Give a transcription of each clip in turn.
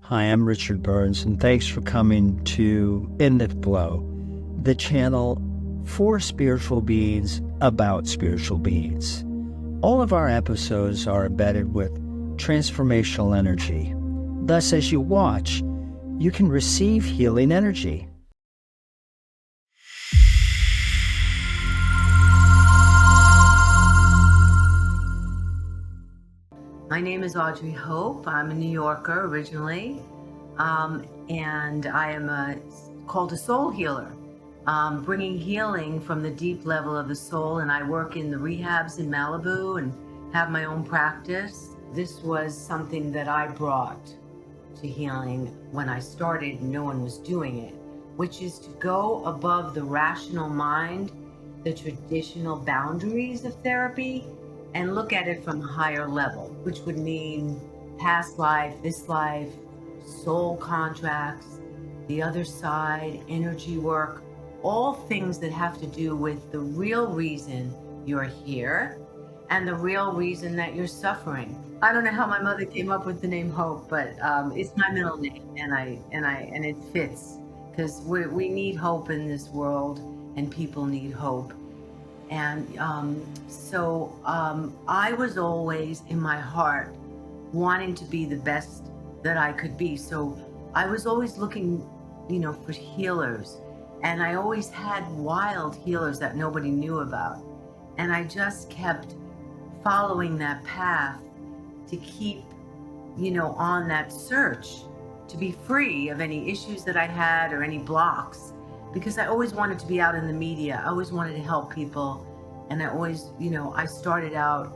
Hi, I'm Richard Burns, and thanks for coming to In the Flow, the channel for spiritual beings about spiritual beings. All of our episodes are embedded with transformational energy. Thus, as you watch, you can receive healing energy. My name is Audrey Hope. I'm a New Yorker originally, and I am called a soul healer, bringing healing from the deep level of the soul. And I work in the rehabs in Malibu and have my own practice. This was something that I brought to healing when I started. No one was doing it, which is to go above the rational mind, the traditional boundaries of therapy, and look at it from a higher level, which would mean past life, this life, soul contracts, the other side, energy work, all things that have to do with the real reason you're here and the real reason that you're suffering. I don't know how my mother came up with the name Hope, but it's my middle name, and it fits because we need hope in this world, and people need hope. And so I was always in my heart wanting to be the best that I could be. So I was always looking, for healers. And I always had wild healers that nobody knew about. And I just kept following that path to keep, on that search to be free of any issues that I had or any blocks. Because I always wanted to be out in the media. I always wanted to help people. And I always, I started out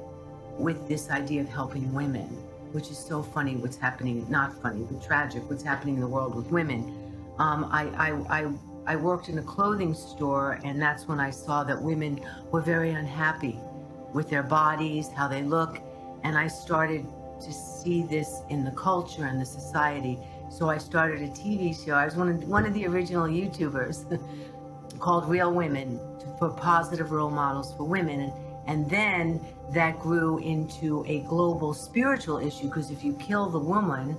with this idea of helping women, which is so funny what's happening, not funny, but tragic, what's happening in the world with women. I worked in a clothing store, and that's when I saw that women were very unhappy with their bodies, how they look. And I started to see this in the culture and the society. So I started a TV show. I was one of the original YouTubers called Real Women, for positive role models for women. And then that grew into a global spiritual issue, because if you kill the woman,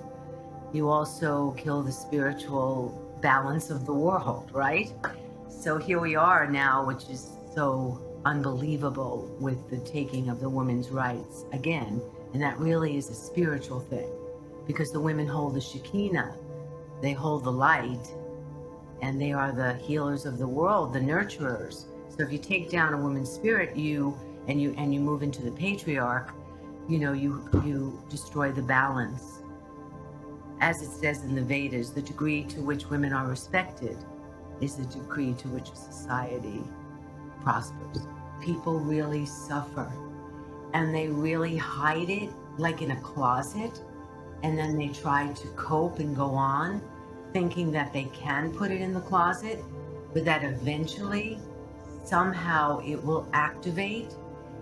you also kill the spiritual balance of the world, right? So here we are now, which is so unbelievable, with the taking of the women's rights again. And that really is a spiritual thing, because the women hold the Shekinah, they hold the light, and they are the healers of the world, the nurturers. So if you take down a woman's spirit, you move into the patriarch, you destroy the balance. As it says in the Vedas, the degree to which women are respected is the degree to which a society prospers. People really suffer, and they really hide it like in a closet, and then they try to cope and go on, thinking that they can put it in the closet, but that eventually, somehow it will activate.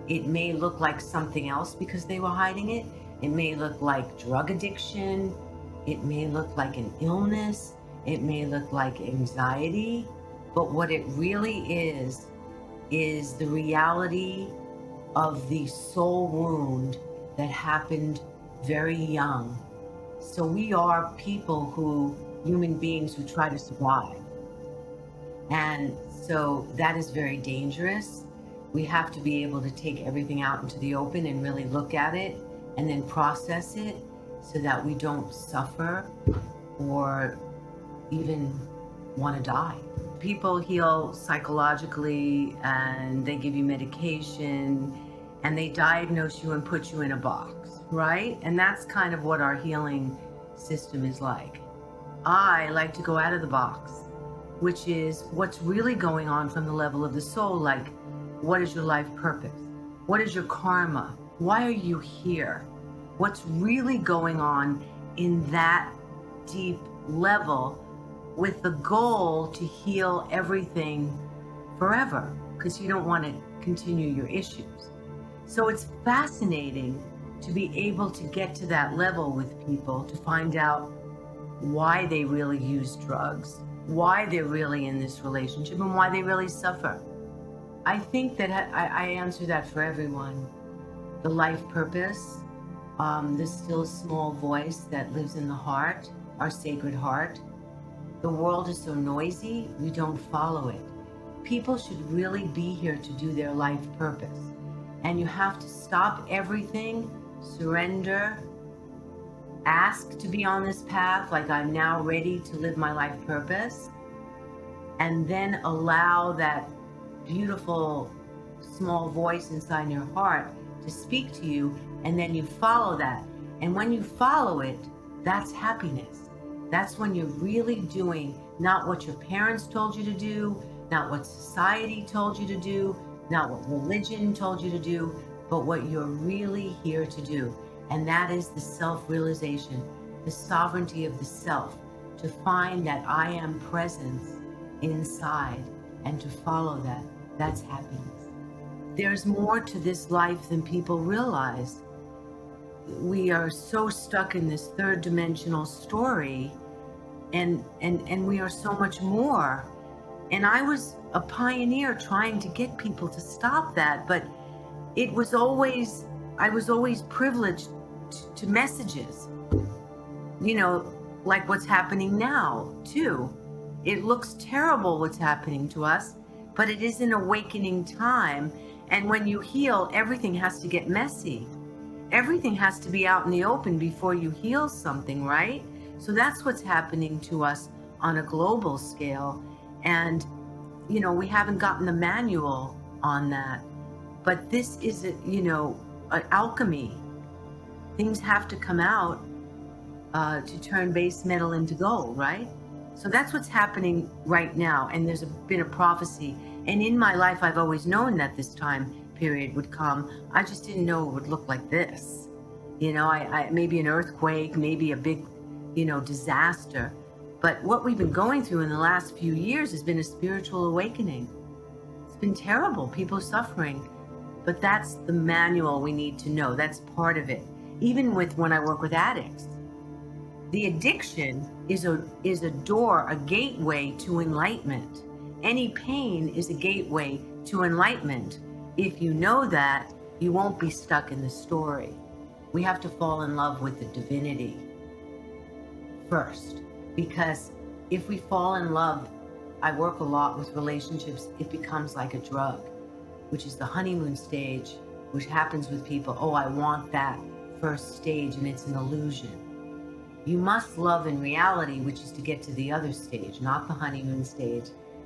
It may look like something else because they were hiding it. It may look like drug addiction. It may look like an illness. It may look like anxiety. But what it really is the reality of the soul wound that happened very young. So we are people human beings who try to survive. And so that is very dangerous. We have to be able to take everything out into the open and really look at it and then process it, so that we don't suffer or even want to die. People heal psychologically, and they give you medication, and they diagnose you and put you in a box, right? And that's kind of what our healing system is like. I like to go out of the box, which is what's really going on from the level of the soul. Like, what is your life purpose? What is your karma? Why are you here? What's really going on in that deep level, with the goal to heal everything forever, because you don't want to continue your issues. So it's fascinating to be able to get to that level with people, to find out why they really use drugs, why they're really in this relationship, and why they really suffer. I think that I answer that for everyone. The life purpose, the still small voice that lives in the heart, our Sacred Heart. The world is so noisy, we don't follow it. People should really be here to do their life purpose. And you have to stop everything, surrender, ask to be on this path, like I'm now ready to live my life purpose, and then allow that beautiful small voice inside your heart to speak to you, and then you follow that. And when you follow it, that's happiness. That's when you're really doing not what your parents told you to do, not what society told you to do, not what religion told you to do, but what you're really here to do. And that is the self-realization, the sovereignty of the self, to find that I am presence inside and to follow that. That's happiness. There's more to this life than people realize. We are so stuck in this third dimensional story, and we are so much more. And I was a pioneer trying to get people to stop that, but I was always privileged to messages, like what's happening now too. It looks terrible what's happening to us, but it is an awakening time. And when you heal, everything has to get messy. Everything has to be out in the open before you heal something, right? So that's what's happening to us on a global scale. And, we haven't gotten the manual on that. But this is, an alchemy. Things have to come out to turn base metal into gold, right? So that's what's happening right now. And there's been a prophecy. And in my life, I've always known that this time period would come. I just didn't know it would look like this. I maybe an earthquake, maybe a big, disaster. But what we've been going through in the last few years has been a spiritual awakening. It's been terrible. People suffering. But that's the manual we need to know. That's part of it. Even when I work with addicts. The addiction is a door, a gateway to enlightenment. Any pain is a gateway to enlightenment. If you know that, you won't be stuck in the story. We have to fall in love with the divinity first. Because if we fall in love, I work a lot with relationships, it becomes like a drug, which is the honeymoon stage, which happens with people. Oh, I want that first stage, and it's an illusion. You must love in reality, which is to get to the other stage, not the honeymoon stage.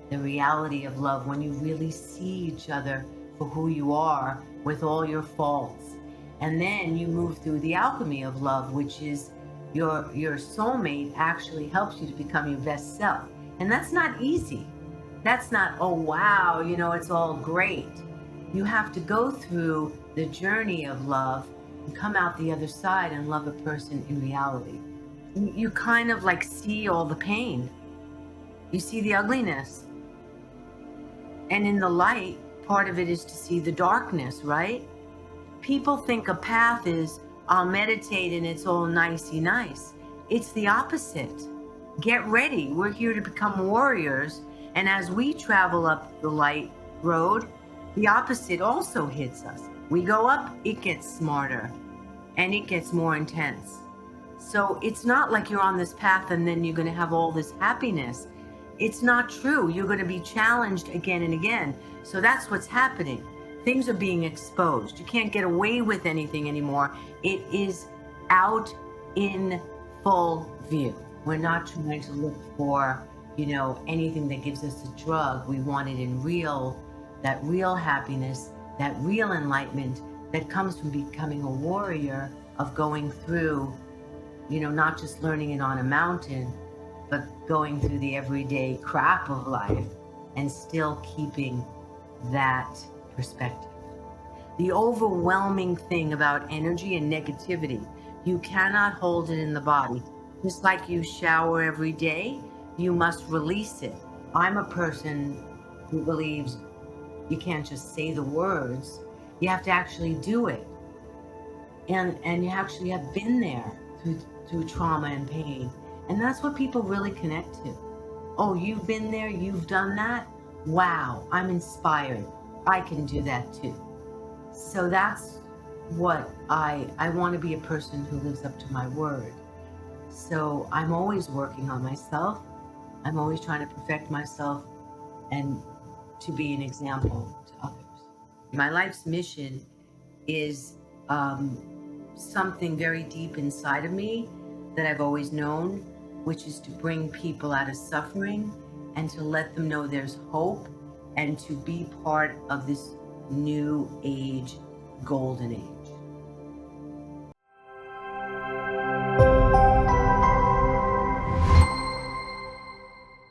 The reality of love, when you really see each other for who you are with all your faults. And then you move through the alchemy of love, which is your soulmate actually helps you to become your best self. And that's not easy. That's not, oh, wow, it's all great. You have to go through the journey of love and come out the other side and love a person in reality. You kind of like see all the pain. You see the ugliness. And in the light, part of it is to see the darkness, right? People think a path is, I'll meditate and it's all nicey nice. It's the opposite. Get ready. We're here to become warriors. And as we travel up the light road, the opposite also hits us. We go up, it gets smarter and it gets more intense. So it's not like you're on this path and then you're going to have all this happiness. It's not true. You're going to be challenged again and again. So that's what's happening. Things are being exposed. You can't get away with anything anymore. It is out in full view. We're not trying to look for, anything that gives us a drug. We want it in that real happiness, that real enlightenment that comes from becoming a warrior, of going through, not just learning it on a mountain, but going through the everyday crap of life and still keeping that perspective. The overwhelming thing about energy and negativity, you cannot hold it in the body. Just like you shower every day, you must release it. I'm a person who believes you can't just say the words, you have to actually do it. And you actually have been there through trauma and pain. And that's what people really connect to. Oh, you've been there, you've done that? Wow, I'm inspired. I can do that too. So that's what I want to be, a person who lives up to my word. So I'm always working on myself. I'm always trying to perfect myself and to be an example to others. My life's mission is something very deep inside of me that I've always known, which is to bring people out of suffering and to let them know there's hope and to be part of this new age golden age.